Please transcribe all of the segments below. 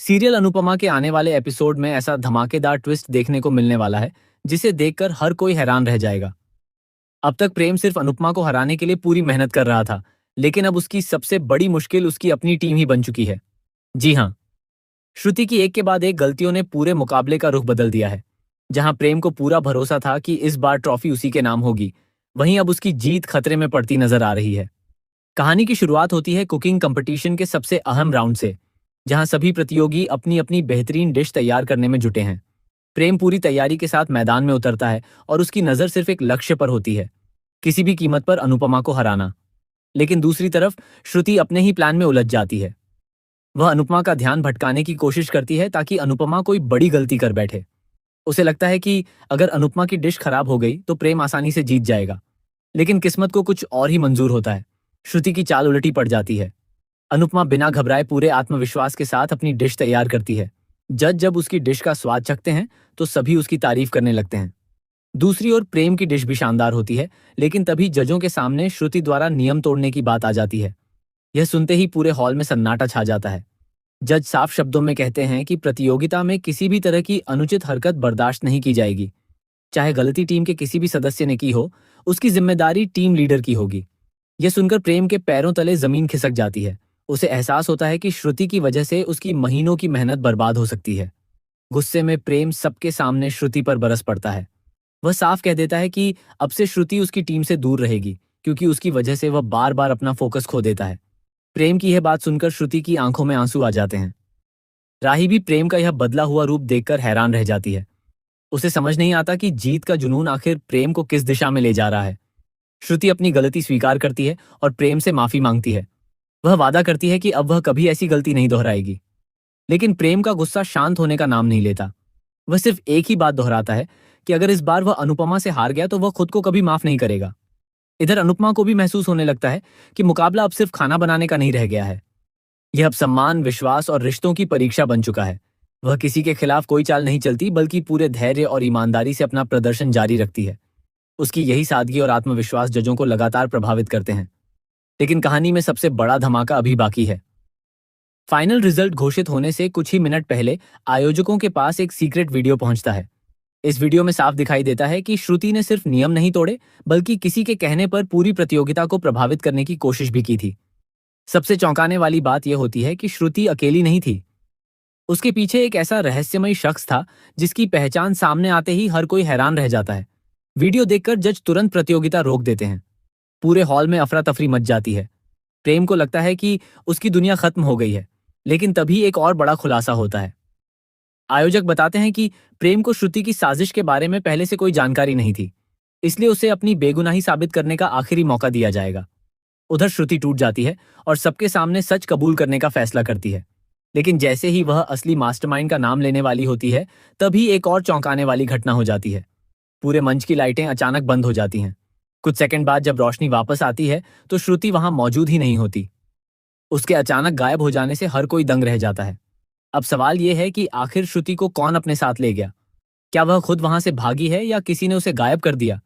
Serial Anupama के आने वाले एपिसोड में ऐसा धमाकेदार ट्विस्ट देखने को मिलने वाला है जिसे देखकर हर कोई हैरान रह जाएगा। अब तक प्रेम सिर्फ अनुपमा को हराने के लिए पूरी मेहनत कर रहा था, लेकिन अब उसकी सबसे बड़ी मुश्किल उसकी अपनी टीम ही बन चुकी है। जी हाँ, श्रुति की एक के बाद एक गलतियों ने पूरे मुकाबले का रुख बदल दिया है। जहां प्रेम को पूरा भरोसा था कि इस बार ट्रॉफी उसी के नाम होगी, वहीं अब उसकी जीत खतरे में पड़ती नजर आ रही है। कहानी की शुरुआत होती है कुकिंग कंपटीशन के सबसे अहम राउंड से, जहां सभी प्रतियोगी अपनी अपनी बेहतरीन डिश तैयार करने में जुटे हैं। प्रेम पूरी तैयारी के साथ मैदान में उतरता है और उसकी नज़र सिर्फ एक लक्ष्य पर होती है, किसी भी कीमत पर अनुपमा को हराना। लेकिन दूसरी तरफ श्रुति अपने ही प्लान में उलझ जाती है। वह अनुपमा का ध्यान भटकाने की कोशिश करती है ताकि अनुपमा कोई बड़ी गलती कर बैठे। उसे लगता है कि अगर अनुपमा की डिश खराब हो गई तो प्रेम आसानी से जीत जाएगा। लेकिन किस्मत को कुछ और ही मंजूर होता है। श्रुति की चाल उलटी पड़ जाती है। अनुपमा बिना घबराए पूरे आत्मविश्वास के साथ अपनी डिश तैयार करती है। जज जब उसकी डिश का स्वाद चखते हैं तो सभी उसकी तारीफ करने लगते हैं। दूसरी ओर प्रेम की डिश भी शानदार होती है, लेकिन तभी जजों के सामने श्रुति द्वारा नियम तोड़ने की बात आ जाती है। यह सुनते ही पूरे हॉल में सन्नाटा छा जाता है। जज साफ शब्दों में कहते हैं कि प्रतियोगिता में किसी भी तरह की अनुचित हरकत बर्दाश्त नहीं की जाएगी। चाहे गलती टीम के किसी भी सदस्य ने की हो, उसकी जिम्मेदारी टीम लीडर की होगी। यह सुनकर प्रेम के पैरों तले जमीन खिसक जाती है। उसे एहसास होता है कि श्रुति की वजह से उसकी महीनों की मेहनत बर्बाद हो सकती है। गुस्से में प्रेम सबके सामने श्रुति पर बरस पड़ता है। वह साफ कह देता है कि अब से श्रुति उसकी टीम से दूर रहेगी, क्योंकि उसकी वजह से वह बार बार अपना फोकस खो देता है। प्रेम की यह बात सुनकर श्रुति की आंखों में आंसू आ जाते हैं। राही भी प्रेम का यह बदला हुआ रूप देखकर हैरान रह जाती है। उसे समझ नहीं आता कि जीत का जुनून आखिर प्रेम को किस दिशा में ले जा रहा है। श्रुति अपनी गलती स्वीकार करती है और प्रेम से माफी मांगती है। वह वादा करती है कि अब वह कभी ऐसी गलती नहीं दोहराएगी। लेकिन प्रेम का गुस्सा शांत होने का नाम नहीं लेता। वह सिर्फ एक ही बात दोहराता है कि अगर इस बार वह अनुपमा से हार गया तो वह खुद को कभी माफ नहीं करेगा। इधर अनुपमा को भी महसूस होने लगता है कि मुकाबला अब सिर्फ खाना बनाने का नहीं रह गया है। यह अब सम्मान, विश्वास और रिश्तों की परीक्षा बन चुका है। वह किसी के खिलाफ कोई चाल नहीं चलती, बल्कि पूरे धैर्य और ईमानदारी से अपना प्रदर्शन जारी रखती है। उसकी यही सादगी और आत्मविश्वास जजों को लगातार प्रभावित करते हैं। लेकिन कहानी में सबसे बड़ा धमाका अभी बाकी है। फाइनल रिजल्ट घोषित होने से कुछ ही मिनट पहले आयोजकों के पास एक सीक्रेट वीडियो पहुंचता है। इस वीडियो में साफ दिखाई देता है कि श्रुति ने सिर्फ नियम नहीं तोड़े, बल्कि किसी के कहने पर पूरी प्रतियोगिता को प्रभावित करने की कोशिश भी की थी। सबसे चौंकाने वाली बात यह होती है कि श्रुति अकेली नहीं थी। उसके पीछे एक ऐसा रहस्यमयी शख्स था जिसकी पहचान सामने आते ही हर कोई हैरान रह जाता है। वीडियो देखकर जज तुरंत प्रतियोगिता रोक देते हैं। पूरे हॉल में अफरा तफरी मच जाती है। प्रेम को लगता है कि उसकी दुनिया खत्म हो गई है, लेकिन तभी एक और बड़ा खुलासा होता है। आयोजक बताते हैं कि प्रेम को श्रुति की साजिश के बारे में पहले से कोई जानकारी नहीं थी, इसलिए उसे अपनी बेगुनाही साबित करने का आखिरी मौका दिया जाएगा। उधर श्रुति टूट जाती है और सबके सामने सच कबूल करने का फैसला करती है। लेकिन जैसे ही वह असली मास्टरमाइंड का नाम लेने वाली होती है, तभी एक और चौंकाने वाली घटना हो जाती है। पूरे मंच की लाइटें अचानक बंद हो जाती हैं। कुछ सेकंड बाद जब रोशनी वापस आती है तो श्रुति वहां मौजूद ही नहीं होती। उसके अचानक गायब हो जाने से हर कोई दंग रह जाता है। अब सवाल यह है कि आखिर श्रुति को कौन अपने साथ ले गया? क्या वह खुद वहां से भागी है या किसी ने उसे गायब कर दिया?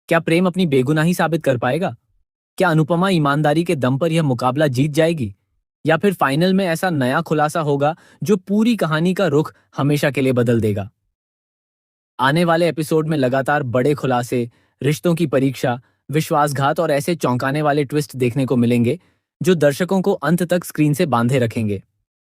क्या प्रेम अपनी बेगुनाही साबित कर पाएगा? क्या अनुपमा ईमानदारी के दम पर यह मुकाबला जीत जाएगी? या फिर फाइनल में ऐसा नया खुलासा होगा जो पूरी कहानी का रुख हमेशा के लिए बदल देगा? आने वाले एपिसोड में लगातार बड़े खुलासे, रिश्तों की परीक्षा, विश्वासघात और ऐसे चौंकाने वाले ट्विस्ट देखने को मिलेंगे जो दर्शकों को अंत तक स्क्रीन से बांधे रखेंगे।